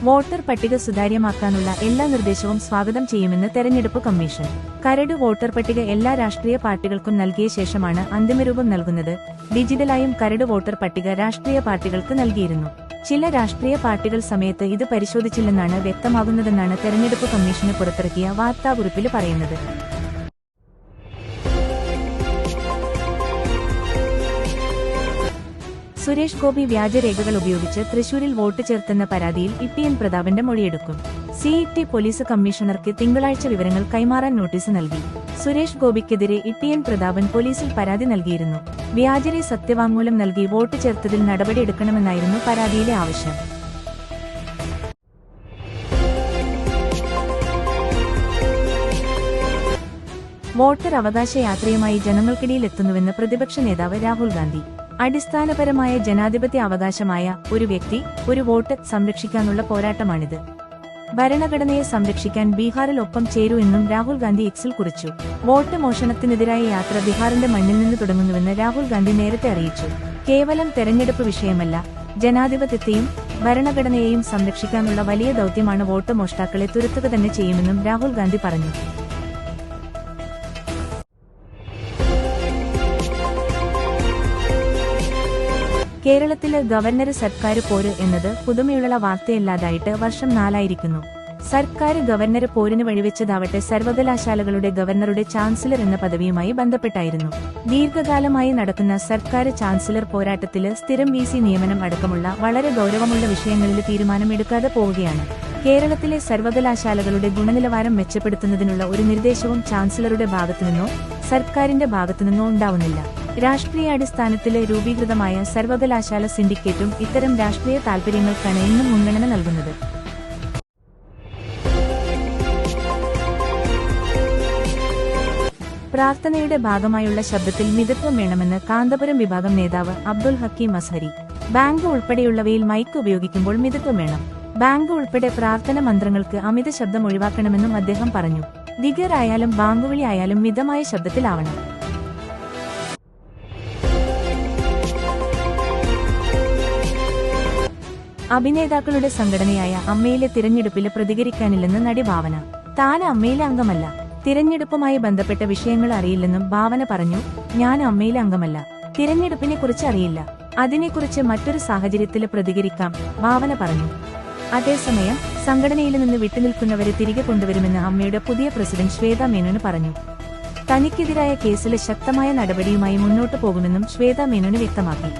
Voter പട്ടിക സുതാര്യമാക്കാനുള്ള എല്ലാ നിർദ്ദേശവും സ്വാഗതം ചെയ്യുമെന്ന് തെരഞ്ഞെടുപ്പ് കമ്മീഷൻ. കരട് വോട്ടർ പട്ടിക എല്ലാ രാഷ്ട്രീയ പാർട്ടികൾക്കും നൽകിയ ശേഷമാണ് അന്തിമരൂപം നൽകുന്നത്. ഡിജിറ്റലായും കരട് വോട്ടർ പട്ടിക രാഷ്ട്രീയ പാർട്ടികൾക്ക് നൽകിയിരുന്നു. ചില രാഷ്ട്രീയ പാർട്ടികൾ സമയത്ത് ഇത് പരിശോധിച്ചില്ലെന്നാണ് വ്യക്തമാകുന്നതെന്നാണ് തെരഞ്ഞെടുപ്പ് കമ്മീഷന് പുറത്തിറക്കിയ വാർത്താക്കുറിപ്പിൽ പറയുന്നത്. സുരേഷ് ഗോപി വ്യാജരേഖകൾ ഉപയോഗിച്ച് തൃശൂരിൽ വോട്ട് ചേർത്തെന്ന പരാതിയിൽ ഇ.ടി.എൻ. പ്രതാപന്റെ മൊഴിയെടുക്കും. സി.ഇ.ടി. പോലീസ് കമ്മീഷണർക്ക് തിങ്കളാഴ്ച വിവരങ്ങൾ കൈമാറാൻ നോട്ടീസ് നൽകി. സുരേഷ് ഗോപിക്കെതിരെ ഇ.ടി.എൻ. പ്രതാപൻ പോലീസിൽ പരാതി നൽകിയിരുന്നു. വ്യാജരെ സത്യവാങ്മൂലം നൽകി വോട്ട് ചേർത്തതിൽ നടപടിയെടുക്കണമെന്നായിരുന്നു പരാതിയിലെ ആവശ്യം. വോട്ടർ അവകാശ യാത്രയുമായി ജനങ്ങൾക്കിടയിലെത്തുന്നുവെന്ന് പ്രതിപക്ഷ നേതാവ് രാഹുൽ ഗാന്ധി. അടിസ്ഥാനപരമായ ജനാധിപത്യ അവകാശമായ ഒരു വ്യക്തി, ഒരു വോട്ട് സംരക്ഷിക്കാനുള്ള പോരാട്ടമാണിത്. ഭരണഘടനയെ സംരക്ഷിക്കാൻ ബീഹാറിൽ ഒപ്പം ചേരൂ എന്നും രാഹുൽ ഗാന്ധി എക്സിൽ കുറിച്ചു. വോട്ട് മോഷണത്തിനെതിരായ യാത്ര ബീഹാറിന്റെ മണ്ണിൽ നിന്ന് തുടങ്ങുന്നുവെന്ന് രാഹുൽ ഗാന്ധി നേരത്തെ അറിയിച്ചു. കേവലം തെരഞ്ഞെടുപ്പ് വിഷയമല്ല, ജനാധിപത്യത്തെയും ഭരണഘടനയെയും സംരക്ഷിക്കാനുള്ള വലിയ ദൌത്യമാണ് വോട്ട് മോഷ്ടാക്കളെ തുരത്തുക തന്നെ ചെയ്യുമെന്നും രാഹുൽ ഗാന്ധി പറഞ്ഞു. കേരളത്തില് ഗവർണര് സർക്കാര് പോര് എന്നത് പുതുമയുള്ള വാർത്തയല്ലാതായിട്ട് വർഷം 4 സർക്കാര് ഗവർണര് പോരിന് വഴിവെച്ചതാവട്ടെ സർവകലാശാലകളുടെ ഗവർണറുടെ ചാൻസലർ എന്ന പദവിയുമായി ബന്ധപ്പെട്ടായിരുന്നു. ദീർഘകാലമായി നടക്കുന്ന സർക്കാര് ചാൻസലർ പോരാട്ടത്തില് സ്ഥിരം വി.സി. നിയമനം അടക്കമുള്ള വളരെ ഗൌരവമുള്ള വിഷയങ്ങളിൽ തീരുമാനമെടുക്കാതെ പോവുകയാണ്. കേരളത്തിലെ സർവകലാശാലകളുടെ ഗുണനിലവാരം മെച്ചപ്പെടുത്തുന്നതിനുള്ള ഒരു നിർദ്ദേശവും ചാൻസലറുടെ ഭാഗത്തുനിന്നോ സർക്കാരിന്റെ ഭാഗത്തുനിന്നോ ഉണ്ടാവുന്നില്ല. രാഷ്ട്രീയാടിസ്ഥാനത്തില് രൂപീകൃതമായ സർവകലാശാല സിൻഡിക്കേറ്റും ഇത്തരം രാഷ്ട്രീയ താൽപര്യങ്ങൾക്കാണ് ഇന്നും മുൻഗണന നൽകുന്നത്. പ്രാർത്ഥനയുടെ ഭാഗമായുള്ള ശബ്ദത്തിൽ മിതത്വം വേണമെന്ന് കാന്തപുരം വിഭാഗം നേതാവ് അബ്ദുൽ ഹക്കീം അസ്ഹരി. ബാങ്ക് ഉൾപ്പെടെയുള്ളവയിൽ മൈക്ക് ഉപയോഗിക്കുമ്പോൾ മിതത്വം വേണം. ബാങ്ക് ഉൾപ്പെടെ പ്രാർത്ഥന മന്ത്രങ്ങൾക്ക് അമിത ശബ്ദം ഒഴിവാക്കണമെന്നും അദ്ദേഹം പറഞ്ഞു. ദിഗർ ആയാലും ബാങ്കുവിളി ആയാലും മിതമായ ശബ്ദത്തിലാവണം. അഭിനേതാക്കളുടെ സംഘടനയായ അമ്മയിലെ തിരഞ്ഞെടുപ്പില് പ്രതികരിക്കാനില്ലെന്ന് നടി ഭാവന. താൻ അമ്മയിലെ അംഗമല്ല, തിരഞ്ഞെടുപ്പുമായി ബന്ധപ്പെട്ട വിഷയങ്ങൾ അറിയില്ലെന്നും ഭാവന പറഞ്ഞു. ഞാൻ അമ്മയിലെ അംഗമല്ല, തിരഞ്ഞെടുപ്പിനെ കുറിച്ച് അറിയില്ല, അതിനെക്കുറിച്ച് മറ്റൊരു സാഹചര്യത്തില് പ്രതികരിക്കാം, ഭാവന പറഞ്ഞു. അതേസമയം സംഘടനയിൽ നിന്ന് വിട്ടുനിൽക്കുന്നവരെ തിരികെ കൊണ്ടുവരുമെന്ന് അമ്മയുടെ പുതിയ പ്രസിഡന്റ് ശ്വേത മേനോന് പറഞ്ഞു. തനിക്കെതിരായ കേസില് ശക്തമായ നടപടിയുമായി മുന്നോട്ടു പോകുമെന്നും ശ്വേത മേനോന് വ്യക്തമാക്കി.